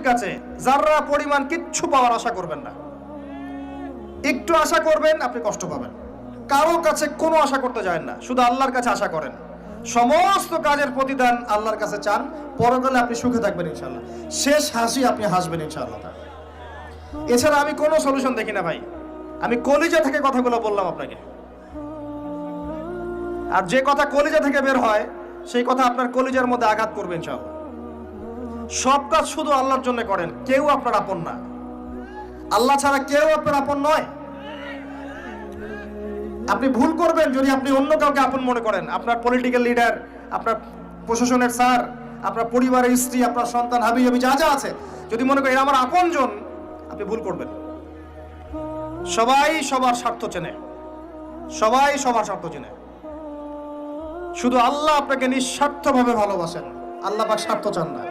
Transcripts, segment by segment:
কাছে যারা পরিমাণ কিচ্ছু পাওয়ার আশা করবেন না। একটু আশা করবেন আপনি কষ্ট পাবেন। কারো কাছে কোনো আশা করতে যায় না, শুধু আল্লাহর কাছে আশা করেন। সমস্ত কাজের প্রতিদান আল্লাহর কাছে চান, পরকালে আপনি সুখে থাকবেন ইনশাআল্লাহ। শেষ হাসি আপনি হাসবেন ইনশাআল্লাহ। এছাড়া আমি কোনো সলিউশন দেখি না ভাই। আমি কলিজা থেকে কথাগুলো বললাম আপনাকে, আর যে কথা কলিজা থেকে বের হয় সেই কথা আপনার কলিজার মধ্যে আঘাত করবে ইনশাআল্লাহ। সব কাজ শুধু আল্লাহর জন্য করেন, কেউ আপনার আপন না। আল্লাহ ছাড়া কেউ আপনার আপন নয়। আপনি ভুল করবেন যদি আপনি অন্য কাউকে আপন মনে করেন। আপনার পলিটিক্যাল লিডার, আপনার প্রশাসনের স্যার, আপনার পরিবারের স্ত্রী, আপনার সন্তান, হাবি হাবি যা যা আছে, যদি মনে করেন আমার আপনজন, আপনি ভুল করবেন। সবাই সবার স্বার্থ চেনে, সবাই সবার স্বার্থ চেনে। শুধু আল্লাহ আপনাকে নিঃস্বার্থভাবে ভালোবাসেন। আল্লাহ পাক স্বার্থ চান না।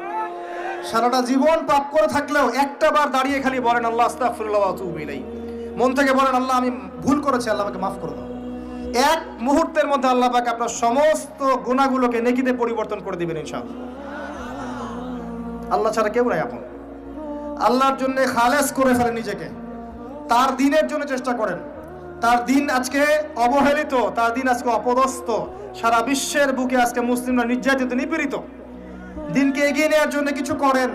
সারাটা জীবন পাপ করে থাকলেও একটা বার দাঁড়িয়ে খালি বলেন আল্লাহ আস্তাগফিরুল্লাহ ওয়া আতুবু ইলাইহি। মন থেকে বলেন আল্লাহ আমি ভুল করেছি, আল্লাহ আমাকে মাফ করে দাও। এক মুহূর্তের মধ্যে আল্লাহ পাক আপনার সমস্ত গুনাহগুলোকে নেকিতে পরিবর্তন করে দিবেন ইনশাআল্লাহ। আল্লাহ ছাড়া কেউ নাই আপন। আল্লাহর জন্য খালেস করে ফেলেন নিজেকে, তার দিনের জন্য চেষ্টা করেন। তার দিন আজকে অবহেলিত, তার দিন আজকে অপদস্থ। সারা বিশ্বের বুকে আজকে মুসলিমরা নির্যাতিত, নিপীড়িত। দিনকে এগিয়ে নেওয়ার জন্য কিছু করেন।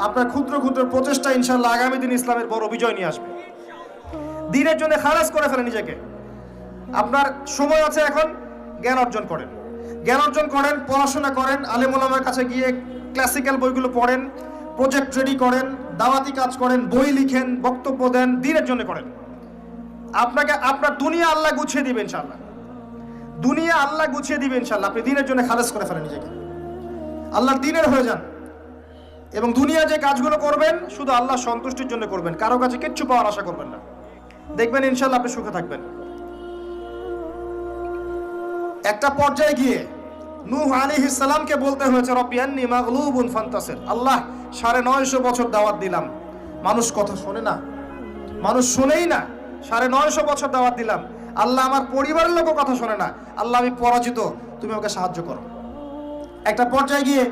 আপনার ক্ষুদ্র ক্ষুদ্র প্রচেষ্টা ইনশাআল্লাহ আগামী দিন ইসলামের বড় বিজয় নিয়ে আসবে। দিনের জন্য খালেস করে ফেলেন নিজেকে। আপনার সময় আছে এখন, জ্ঞান অর্জন করেন, জ্ঞান অর্জন করেন, পড়াশোনা করেন, আলেম ওলামার কাছে গিয়ে ক্লাসিক্যাল বইগুলো পড়েন, প্রজেক্ট রেডি করেন, দাওয়াতি কাজ করেন, বই লিখেন, বক্তব্য দেন, দিনের জন্য করেন। আপনাকে আপনার দুনিয়া আল্লাহ গুছিয়ে দিবেন ইনশাআল্লাহ। দুনিয়া আল্লাহ গুছিয়ে দিবেন ইনশাআল্লাহ। আপনি দিনের জন্য খালেস করে ফেলেন নিজেকে, আল্লাহর দিনের হয়ে যান। এবং দুনিয়া যে কাজগুলো করবেন শুধু আল্লাহ সন্তুষ্টির জন্য করবেন, কারো কাছে কিচ্ছু পাওয়ার আশা করবেন না। দেখবেন ইনশাআল্লাহ আপনি সুখে থাকবেন। একটা পর্যায়ে গিয়ে নূহ আলাইহিস সালামকে বলতে হয়েছে রব্বি আন্নী মাগলুবুন ফান্তাসির। আল্লাহ 950 বছর দাওয়াত দিলাম, মানুষ কথা শোনে না, মানুষ শোনেই না। 950 বছর দাওয়াত দিলাম, আল্লাহ আমার পরিবারের লোকও কথা শোনে না। আল্লাহ আমি পরাজিত, তুমি আমাকে সাহায্য করো। একটা পর্যায়ে গিয়ে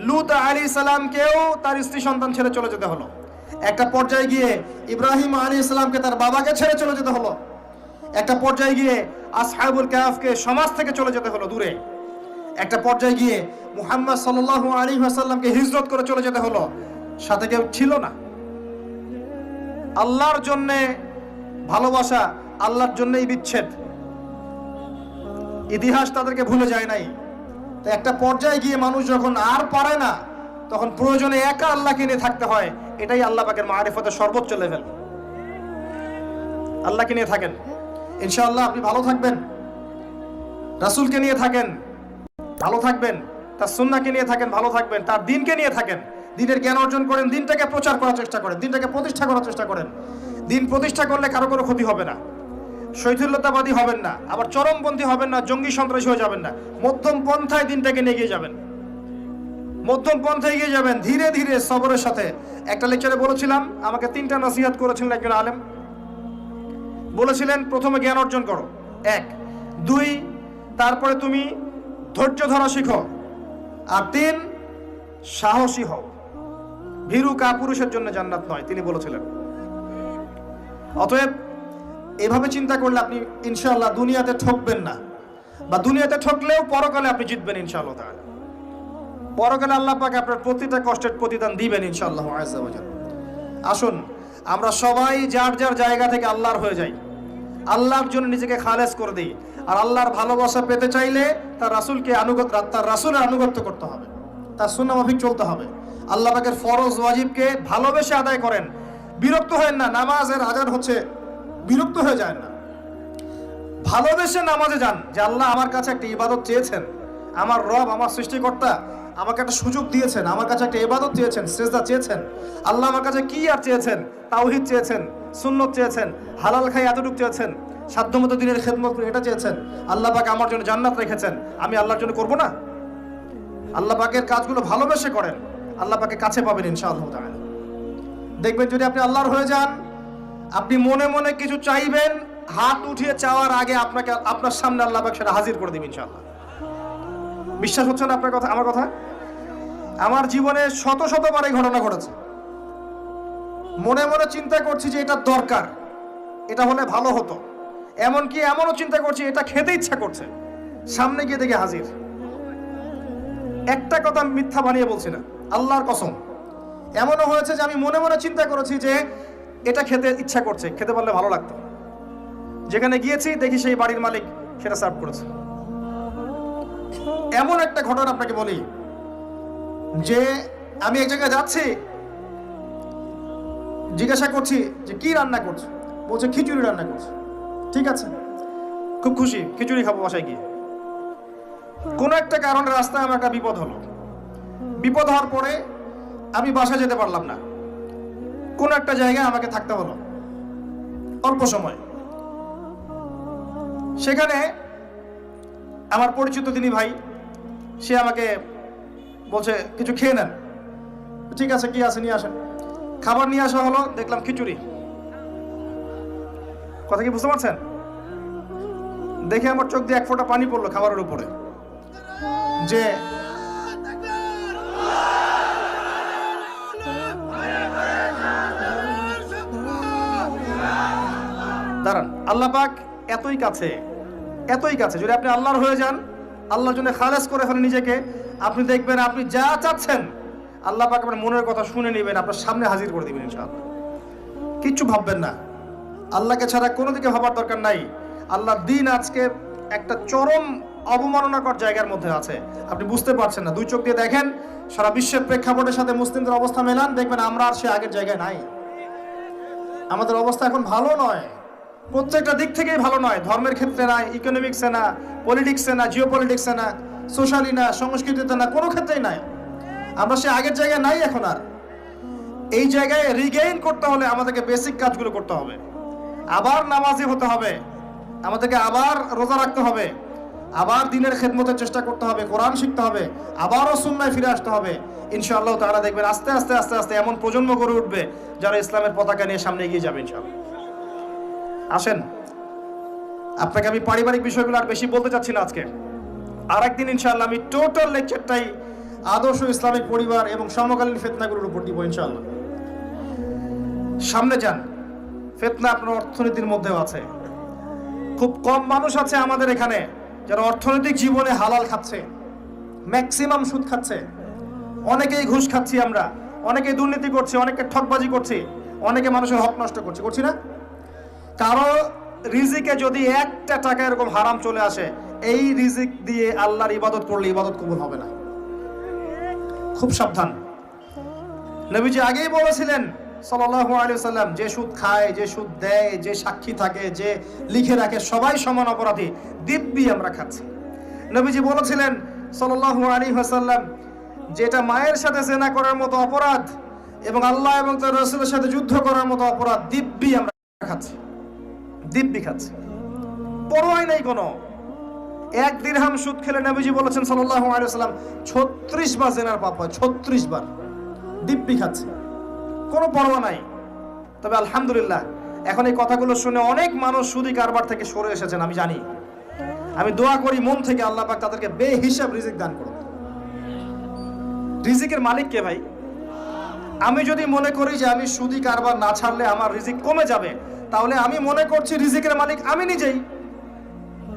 লূত আলাইহিস সালামকেও তার স্ত্রী সন্তান ছেড়ে চলে যেতে হলো। একটা পর্যায়ে গিয়ে ইব্রাহিম আলাইহিস সালামকে তার বাবাকে ছেড়ে চলে যেতে হলো। একটা পর্যায়ে গিয়ে আসহাবুল কাহফকে সমাজ থেকে চলে যেতে হলো দূরে। একটা পর্যায়ে গিয়ে মুহাম্মদ সাল্লাল্লাহু আলাইহি ওয়াসাল্লামকে হিজরত করে চলে যেতে হলো, সাথে কেউ ছিল না। আল্লাহর জন্যে ভালোবাসা, আল্লাহর জন্যই বিচ্ছেদ। ইতিহাস তাদেরকে ভুলে যায় নাই। তো একটা পর্যায়ে গিয়ে মানুষ যখন আর পারে না, তখন প্রয়োজনে একা আল্লাহকে নিয়ে থাকতে হয়। এটাই আল্লাহ পাকের মারিফতের সর্বোচ্চ লেভেল। আল্লাহকে নিয়ে থাকেন, ইনশাআল্লাহ আপনি ভালো থাকবেন। রাসূলকে নিয়ে থাকেন, ভালো থাকবেন। তার সুন্নাহকে নিয়ে থাকেন, ভালো থাকবেন। তার দিনকে নিয়ে থাকেন, দিনের জ্ঞান অর্জন করেন, দিনটাকে প্রচার করার চেষ্টা করেন, দিনটাকে প্রতিষ্ঠা করার চেষ্টা করেন। দিন প্রতিষ্ঠা করলে কারো কোনো ক্ষতি হবে না। শৈথিল্যতাবাদী হবেন না, আবার চরমপন্থী হবেন না, জঙ্গি সন্ত্রাসী হয়ে যাবেন না। মধ্যম পন্থায় দিনটাকে নিয়ে এগিয়ে যাবেন, মধ্যম পন্থায় এগিয়ে যাবেন, ধীরে ধীরে সবরের সাথে। একটা লেকচারে বলেছিলাম, আমাকে 3টা নসিহত করেছিলেন একজন আলেম। বলেছিলেন প্রথমে জ্ঞান অর্জন করো, 1, 2, তারপরে তুমি ধৈর্য ধরা শিখো, আর 3 সাহসী হও। ভীরু কাপুরুষের জন্য জান্নাত নয়, তিনি বলেছিলেন। অতএব এভাবে চিন্তা করলে আপনি ইনশাআল্লাহ দুনিয়াতে ঠকবেন না, বা দুনিয়াতে ঠকলেও পরকালে আপনি জিতবেন ইনশাআল্লাহ তাআলা। পরকালে আল্লাহ পাক আপনার প্রতিটা কষ্টের প্রতিদান দিবেন ইনশাআল্লাহ আযজা ওয়া জাল। আসুন আমরা সবাই যার যার জায়গা থেকে আল্লাহর হয়ে যাই, আল্লাহর জন্য নিজেকে খালেস করে দিই। আর আল্লাহর ভালোবাসা পেতে চাইলে তার রাসূলকে তার রাসূলের আনুগত্য করতে হবে, তার সুন্নাহ মাফিক চলতে হবে। আল্লাহ পাকের ফরজ ওয়াজিবকে ভালোবেসে আদায় করেন, বিরক্ত হয়েন না। নামাজের আজান হচ্ছে, বিরক্ত হয়ে যায় না, ভালোবেসে নামাজে যান। যে আল্লাহ আমার কাছে একটা ইবাদত চেয়েছেন, আমার রব, আমার সৃষ্টিকর্তা আমাকে একটা সুযোগ দিয়েছেন, আমার কাছে একটা ইবাদত চেয়েছেন, সিজদা চেয়েছেন। আল্লাহ আমার কাছে কি আর চেয়েছেন? তাওহীদ চেয়েছেন, সুন্নত চেয়েছেন, হালাল খাই এতটুকু চেয়েছেন, সাধ্যমতো দিনের খেদমত এটা চেয়েছেন। আল্লাহ পাক আমার জন্য জান্নাত রেখেছেন, আমি আল্লাহর জন্য করব না? আল্লাহ পাকের কাজগুলো ভালোবেসে করেন, আল্লাহ পাকে কাছে পাবেন ইনশাআল্লাহ তাআলা। দেখবেন যদি আপনি আল্লাহর হয়ে যান, আপনি মনে মনে কিছু চাইবেন, হাত উঠিয়ে চাওয়ার আগে আপনার সামনে আল্লাহ পাক সেটা হাজির করে দিবেন ইনশাআল্লাহ। বিশ্বাস হচ্ছে না আপনার কথা, আমার কথা? আমার জীবনে শত শতবার এই ঘটনা ঘটেছে। মনে মনে চিন্তা করছি যে এটা দরকার, এটা হলে ভালো হতো, এমনকি এমনও চিন্তা করছি এটা খেতে ইচ্ছা করছে, সামনে গিয়ে দেখে হাজির। একটা কথা মিথ্যা বানিয়ে বলছি না, আল্লাহর কসম। এমনও হয়েছে যে আমি মনে মনে চিন্তা করেছি যে এটা খেতে ইচ্ছা করছে, খেতে পারলে ভালো লাগতো, যেখানে গিয়েছি দেখি সেই বাড়ির মালিক সেটা সার্ভ করেছে। এমন একটা ঘটনা আপনাকে বলি যে আমি এক জায়গায় যাচ্ছি, জিজ্ঞাসা করছি যে কি রান্না করছো, বলছে খিচুড়ি রান্না করছে। ঠিক আছে, খুব খুশি, খিচুড়ি খাবো বাসায় গিয়ে। কোনো একটা কারণে রাস্তায় আমার একটা বিপদ হলো। বিপদ হওয়ার পরে আমি বাসায় যেতে পারলাম না, কোনো একটা জায়গায় আমাকে থাকতে হলো অল্প সময়। সেখানে আমার পরিচিত তিনি ভাই, সে আমাকে বলছে কিছু খেয়ে নেন। ঠিক আছে, কি আছে নিয়ে আসেন। খাবার নিয়ে আসা হলো, দেখলাম খিচুড়ি। কথা কি বুঝতে পারছেন? দেখে আমার চোখ দিয়ে এক ফোঁটা পানি পড়লো খাবারের উপরে, যে দাঁড়ান, আল্লাহ পাক এতই কাছে, এতই কাছে। যদি আপনি আল্লাহর হয়ে যান, আল্লাহর জন্য খালেস করে ফেলেন নিজেকে, আপনি দেখবেন আপনি যা চাচ্ছেন আল্লাহ পাক আপনার মনের কথা শুনে নেবেন, আপনার সামনে হাজির করে দিবেন ইনশাআল্লাহ। কিচ্ছু ভাববেন না, আল্লাহকে ছাড়া কোনো দিকে ভাবার দরকার নাই। আল্লাহর দিন আজকে একটা চরম অবমাননাকর জায়গার মধ্যে আছে, আপনি বুঝতে পারছেন না। দুই চোখ দিয়ে দেখেন, সারা বিশ্বের প্রেক্ষাপটের সাথে মুসলিমদের অবস্থা মেলান, দেখবেন আমরা আর সে আগের জায়গায় নাই। আমাদের অবস্থা এখন ভালো নয়, প্রত্যেকটা দিক থেকেই ভালো নয়। ধর্মের ক্ষেত্রে নাই, ইকোনমিক্সে না, পলিটিক্সে না, জিও পলিটিক্সে না, সোশ্যালি না, সংস্কৃতিতে না, কোনো ক্ষেত্রেই নাই। আমরা সে আগের জায়গায় নাই এখন আর। এই জায়গায় রিগেইন করতে হলে আমাদেরকে বেসিক কাজগুলো করতে হবে, আবার নামাজি হতে হবে, আমাদেরকে আবার রোজা রাখতে হবে, আবার দিনের খেদমতের চেষ্টা করতে হবে, কোরআন শিখতে হবে, আবারও সুন্নায় ফিরে আসতে হবে। ইনশাআল্লাহ তাআলা দেখবেন আস্তে আস্তে আস্তে আস্তে এমন প্রজন্ম গড়ে উঠবে যারা ইসলামের পতাকা নিয়ে সামনে এগিয়ে যাবে ইনশাআল্লাহ। আসেন, আপনাকে আমি পারিবারিক বিষয়গুলো আর বেশি বলতে চাচ্ছি না আজকে। আর একদিন ইনশাআল্লাহ আমি টোটাল লেকচারটাই আদর্শ ইসলামিক পরিবার এবং সমকালীন ফিতনাগুলোর উপর দিব ইনশাআল্লাহ। সামনে যান, ফিতনা আপনার অর্থনীতির মধ্যেও আছে। খুব কম মানুষ আছে আমাদের এখানে যারা অর্থনৈতিক জীবনে হালাল খাচ্ছে, ম্যাক্সিমাম সুদ খাচ্ছে। অনেকেই ঘুষ খাচ্ছি আমরা, অনেকেই দুর্নীতি করছি, অনেকে ঠকবাজি করছি, অনেকে মানুষের হক নষ্ট করছি, করছি না? কারো রিজিকে যদি একটা টাকা এরকম হারাম চলে আসে, এই রিজিক দিয়ে আল্লাহর ইবাদত করলে ইবাদত কবুল হবে না। খুব সাবধান। নবীজি আগেই বলেছিলেন সাল্লাল্লাহু আলাইহি ওয়াসাল্লাম, যে সুদ খায়, যে সুদ দেয়, যে সাক্ষী থাকে, যে লিখে রাখে, সবাই সমান অপরাধী। দিব্যি আমরা খাচ্ছি। নবীজি বলেছিলেন সাল্লাল্লাহু আলাইহি ওয়াসাল্লাম, যেটা মায়ের সাথে জেনা করার মতো অপরাধ এবং আল্লাহ এবং তার রাসূলের সাথে যুদ্ধ করার মতো অপরাধ, দিব্যি আমরা খাচ্ছি, দিব্যি খাচ্ছি, পরোয়া নেই কোনো। এক দিরহাম সুদ খেলে নবীজি বলেছেন সাল্লাল্লাহু আলাইহি ওয়াসাল্লাম 36 বার জেনার পাপ হয়, 36 বার। দিব্যি খাচ্ছে, কোনো পরোয়া নাই। তবে আলহামদুলিল্লাহ এখন এই কথাগুলো শুনে অনেক মানুষ সুদি কারবার থেকে সরে এসেছেন, আমি জানি। আমি দোয়া করি মন থেকে আল্লাহ পাক তাদেরকে বেহিসাব রিজিক দান করুন। রিজিকের মালিক কে ভাই? আমি যদি মনে করি যে আমি সুদি কারবার না ছাড়লে আমার রিজিক কমে যাবে, তাহলে আমি মনে করছি রিজিকের মালিক আমি নিজেই,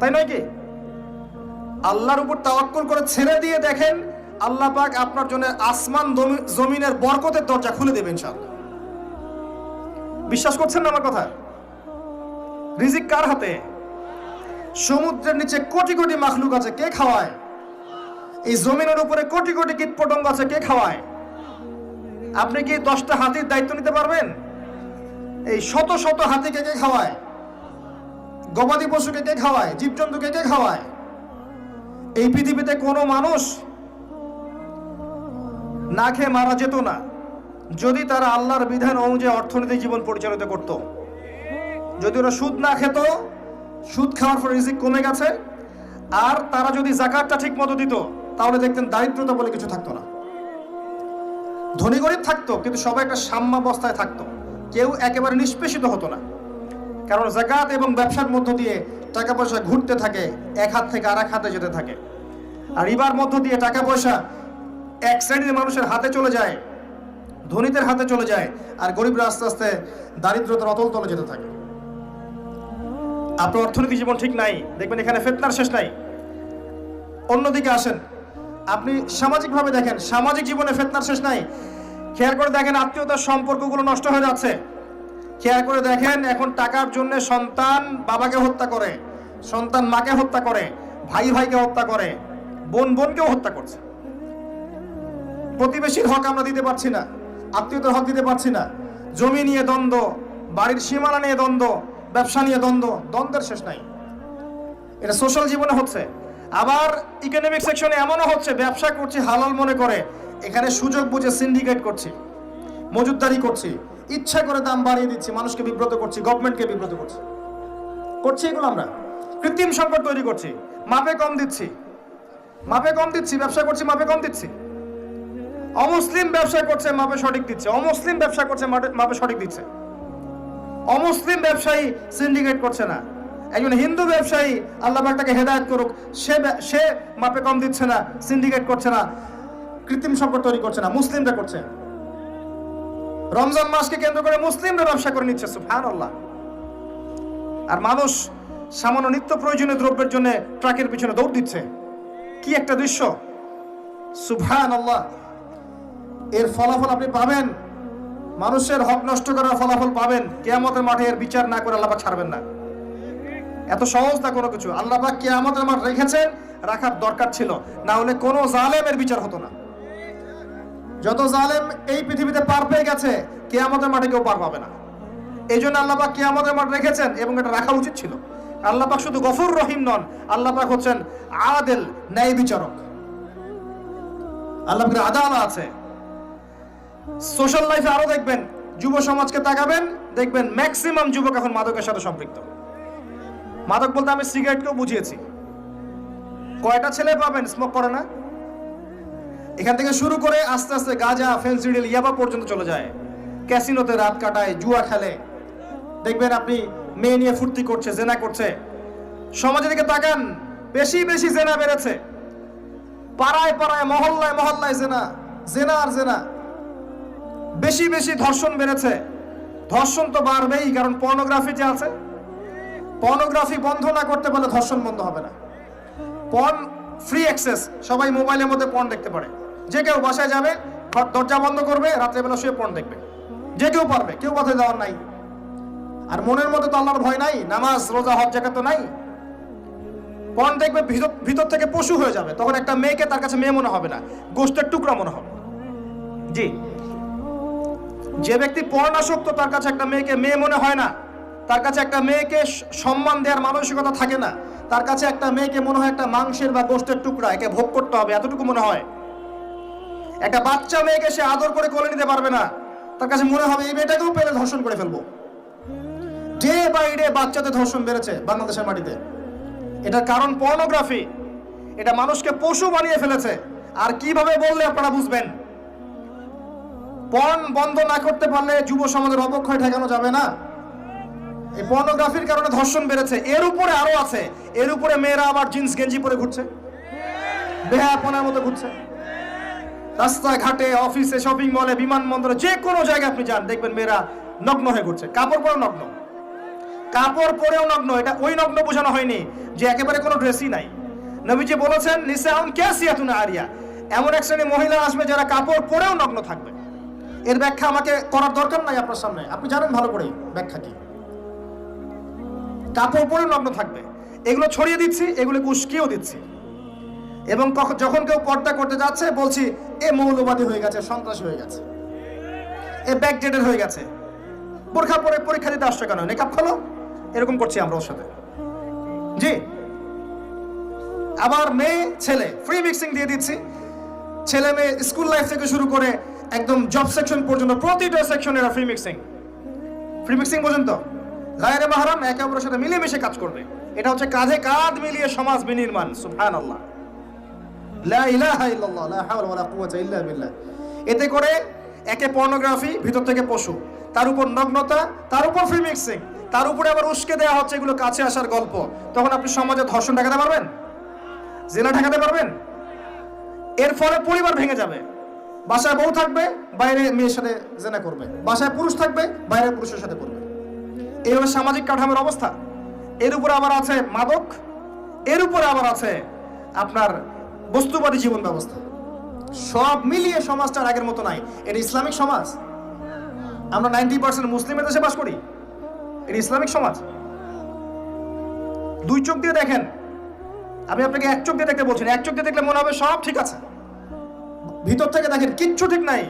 তাই নয় কি? আল্লাহর উপর তাওয়াক্কুল করে ছেড়ে দিয়ে দেখেন, আল্লাহ পাক আপনার জন্য আসমান জমিনের বরকতের দরজা খুলে দেবেন ইনশাআল্লাহ। বিশ্বাস করছেন না আমার কথা? রিজিক কার হাতে? সমুদ্রের নিচে কোটি কোটি মাখলুক আছে, কে খাওয়ায়? এই জমিনের উপরে কোটি কোটি কীটপতঙ্গ আছে, কে খাওয়ায়? আপনি কি 10টা হাতির দায়িত্ব নিতে পারবেন? এই শত শত হাতিকে কে খাওয়ায়? গবাদি পশুকে কে খাওয়ায়? জীবজন্তুকে কে খাওয়ায়? এই পৃথিবীতে কোনো মানুষ না খেয়ে মারা যেত না যদি তারা আল্লাহর বিধান অনুযায়ী অর্থনৈতিক জীবন পরিচালিত করত। যদি ওরা সুদ না খেত, সুদ খাওয়ার পর রিজিক কমে গেছে, আর তারা যদি যাকাতটা ঠিক মতো দিত, তাহলে দেখতেন দারিদ্রতা বলে কিছু থাকতো না। ধনী গরিব থাকতো, কিন্তু সবাই একটা সাম্যাবস্থায় থাকতো, কেউ একেবারে নিষ্পেষিত হতো না। কারণ যাকাত এবং ব্যবসার মধ্য দিয়ে টাকা পয়সা ঘুরতে থাকে, এক হাত থেকে আর এক হাতে যেতে থাকে। আর রিবার মধ্য দিয়ে টাকা পয়সা এক শ্রেণীর মানুষের হাতে চলে যায়, ধনীদের হাতে চলে যায়, আর গরিবরা আস্তে আস্তে দারিদ্রতার অতল তলে যেতে থাকে। আপনার অর্থনৈতিক জীবন ঠিক নাই, দেখবেন এখানে ফিতনার শেষ নাই। অন্যদিকে আসেন, আপনি সামাজিকভাবে দেখেন, সামাজিক জীবনে ফিতনার শেষ নাই। খেয়াল করে দেখেন, আত্মীয়তার সম্পর্কগুলো নষ্ট হয়ে যাচ্ছে। খেয়াল করে দেখেন, এখন টাকার জন্য সন্তান বাবাকে হত্যা করে, সন্তান মাকে হত্যা করে, ভাই ভাইকে হত্যা করে, বোন বোনকেও হত্যা করছে। প্রতিবেশীর হক আমরা দিতে পারছি না, আত্মীয়তার হক দিতে পারছি না, জমি নিয়ে দ্বন্দ্ব, বাড়ির সীমানা নিয়ে দ্বন্দ্ব, ব্যবসা নিয়ে দ্বন্দ্ব, দ্বন্দ্বের শেষ নাই। এটা সোশ্যাল জীবনে হচ্ছে। আবার ইকোনমিক সেকশনে এমনও হচ্ছে, ব্যবসা করছি হালাল মনে করে, এখানে সুযোগ বুঝে সিন্ডিকেট করছি, মজুতদারি করছি, ইচ্ছা করে দাম বাড়িয়ে দিচ্ছি, মানুষকে বিব্রত করছি, গভর্নমেন্টকে বিব্রত করছি, এগুলো আমরা কৃত্রিম সংকট তৈরি করছি। মাপে কম দিচ্ছি, ব্যবসা করছি মাপে কম দিচ্ছি। অমুসলিম ব্যবসা করছে, মাপে সঠিক দিচ্ছে। অমুসলিম ব্যবসা করছে, মাপে সঠিক দিচ্ছে। অমুসলিম ব্যবসায়ী সিন্ডিকেট করছে না। একজন হিন্দু ব্যবসায়ী, আল্লাহ পাক তাকে হেদায়েত করুক, সে মাপে কম দিচ্ছে না, সিন্ডিকেট করছে না, কৃত্রিম সংকট তৈরি করছে না, মুসলিমরা করছে। রমজান মাসকে কেন্দ্র করে মুসলিমরা ব্যবসা করে নিচ্ছে, সুবহানাল্লাহ। আর মানুষ সামান্য নিত্য প্রয়োজনীয় দ্রব্যের জন্য ট্রাকের পিছনে দৌড় দিচ্ছে। কি একটা দৃশ্য, সুবহানাল্লাহ। এর ফলাফল আপনি পাবেন, মানুষের হক নষ্ট করার ফলাফল পাবেন। কিয়ামতের মাঠে এর বিচার না করে আল্লাহ পাক ছাড়বেন না। এত সহজ না কোনো কিছু। আল্লাহ পাক কিয়ামতের মাঠ রেখেছেন, রাখার দরকার ছিল, না হলে কোনো জালেমের বিচার হতো না। যত জালেম এই পৃথিবীতে পার পেয়ে গেছে, কিয়ামতের মাঠে কেউ পার পাবে না। এই জন্য আল্লাহ পাক কিয়ামতের মাঠ রেখেছেন, এবং এটা রাখা উচিত ছিল। আল্লাহ পাক শুধু গফুর রহিম নন, আল্লাহ পাক হচ্ছেন আদেল, ন্যায় বিচারক। আল্লাহ পাকের আদালত আছে। সোশ্যাল লাইফে আরো দেখবেন, যুব সমাজকে তাকাবেন, দেখবেন ম্যাক্সিমাম যুবক এখন মাদকের সাথে সম্পৃক্ত। মাদক বলতে আমি সিগারেটকেও বুঝিয়েছি। কয়টা ছেলে পাবেন স্মোক করে না? এখান থেকে শুরু করে আস্তে আস্তে গাঁজা, ফেন্সিডিল, ইয়াবা পর্যন্ত চলে যায়। ক্যাসিনোতে রাত কাটায়, জুয়া খেলে, দেখবেন আপনি মেয়ে নিয়ে ফুর্তি করছে, জেনা করছে। সমাজের দিকে তাকান, বেশি বেশি জেনা বেড়েছে। পাড়ায় পাড়ায়, মহল্লায় মহল্লায় জেনা, জেনা আর জেনা। বেশি বেশি ধর্ষণ বেড়েছে। ধর্ষণ তো বাড়বেই, কারণ পর্নোগ্রাফি যে আছে। পর্নোগ্রাফি বন্ধ না করতে পারলে ধর্ষণ বন্ধ হবে না। পর্ন ফ্রি অ্যাক্সেস, সবাই মোবাইলের মধ্যে পর্ন দেখতে পারে। যে কেউ বাসায় যাবে, দরজা বন্ধ করবে, রাত্রেবেলা শুয়ে পর্ন দেখবে। যে কেউ পারবে, কেউ বাধা দেওয়ার নাই। আর মনের মধ্যে তো আল্লাহর ভয় নাই, নামাজ রোজা হজ জাকাত তো নাই। পর্ন দেখবে, ভিতর থেকে পশু হয়ে যাবে। তখন একটা মেয়েকে তার কাছে মেয়ে মনে হবে না, গোশতের টুকরা মনে হবে। জি, যে ব্যক্তি পর্ণাসক্ত, তার কাছে একটা মেয়েকে মেয়ে মনে হয় না। তার কাছে একটা মেয়েকে সম্মান দেওয়ার মানসিকতা থাকে না। তার কাছে একটা মেয়েকে মনে হয় একটা মাংসের বা গোশতের টুকরা, একে ভোগ করতে হবে, এতটুকু মনে হয়। একটা বাচ্চা মেয়েকে সে আদর করে কোলে নিতে পারবে না। তার কাছে মনে হবে এই মেয়েটাকেও পেলে ধর্ষণ করে ফেলবো। ডে বাই ডে বাচ্চাদের ধর্ষণ বেড়েছে বাংলাদেশের মাটিতে। এটার কারণ পর্নোগ্রাফি। এটা মানুষকে পশু বানিয়ে ফেলেছে। আর কিভাবে বললে আপনারা বুঝবেন? পর্ন বন্ধ না করতে পারলে যুব সমাজের অবক্ষয় ঠেকানো যাবে না। এই পর্নোগ্রাফির কারণে ধর্ষণ বেড়েছে। এর উপরে আরো আছে। এর উপরে মেয়েরা আবার জিন্স গেঞ্জি পরে ঘুরছে, বেহায়াপনার মতো ঘুরছে। রাস্তাঘাটে, অফিসে, শপিং মলে, বিমানবন্দরে, যে কোনো জায়গায় আপনি যান, দেখবেন মেয়েরা নগ্ন হয়ে ঘুরছে। কাপড় পরেও নগ্ন, কাপড় পরেও নগ্ন। এটা ওই নগ্ন বোঝানো হয়নি যে একেবারে কোনো ড্রেসই নাই। নবীজি বলেছেন নিসাউন কাসিয়াতুন আরিয়া, এমন এক শ্রেণী মহিলা আসবে যারা কাপড় পরেও নগ্ন থাকবে। এর ব্যাখ্যা আমাকে করার দরকার নাই আপনার সামনে, আপনি জানেন ভালো করে ব্যাখ্যা কি। কাপড় পরেও নগ্ন থাকবে। এগুলো ছড়িয়ে দিচ্ছি, এগুলোকে উস্কিয়েও দিচ্ছি। এবং যখন কেউ পর্দা করতে যাচ্ছে, বলছি এ মৌলবাদী হয়ে গেছে, সন্ত্রাসী হয়ে গেছে, এ ব্যাকডেটেড হয়ে গেছে। বোরখা পরে পরীক্ষা দিতে আসছে কেন, নেকাব খোলো, এরকম করছি আমরা ওর সাথে। জি, আবার মেয়ে ছেলে ফ্রি মিক্সিং দিয়ে দিচ্ছি। ছেলে মেয়ে স্কুল লাইফ থেকে শুরু করে একদম জব সেকশন পর্যন্ত প্রতিটা সেকশনে এরা ফ্রি মিক্সিং পর্যন্ত। গায়রে মাহরাম একে অপরের সাথে মিলেমিশে কাজ করবে। এটা হচ্ছে কাঁধে কাঁধ মিলিয়ে সমাজ বিনির্মাণ। সুবহানাল্লাহ, লা ইলাহা ইল্লাল্লাহ, লা হাওলা ওয়ালা কুওয়াতা ইল্লা বিল্লাহ। এতে করে একে পর্নোগ্রাফি, ভিতর থেকে পশু, তার উপর নগ্নতা, তার উপর ফ্রি মিক্সিং, তার উপরে আবার উস্কে দেওয়া হচ্ছে এগুলো কাছে আসার গল্প। তখন আপনি সমাজে ধর্ষণ ঠেকাতে পারবেন? জিনা ঠেকাতে পারবেন? এর ফলে পরিবার ভেঙে যাবে। বাসায় বউ থাকবে, বাইরে মেয়ের সাথে জেনা করবে। বাসায় পুরুষ থাকবে, বাইরে পুরুষের সাথে করবে। এই হলো সামাজিক কাঠামোর অবস্থা। এর উপরে আবার আছে মাদক, এর উপরে আবার আছে আপনার বস্তুবাদী জীবন ব্যবস্থা। সব মিলিয়ে সমাজটা আর আগের মতো নাই। এটা ইসলামিক সমাজ। আমরা 90% মুসলিমের দেশে বাস করি, এটা ইসলামিক সমাজ। দুই চোখ দিয়ে দেখেন, আমি আপনাকে এক চোখ দিয়ে দেখতে বলছি না। এক চোখ দিয়ে দেখলে মনে হবে সব ঠিক আছে, ভিতর থেকে দেখেন কিচ্ছু ঠিক নাই।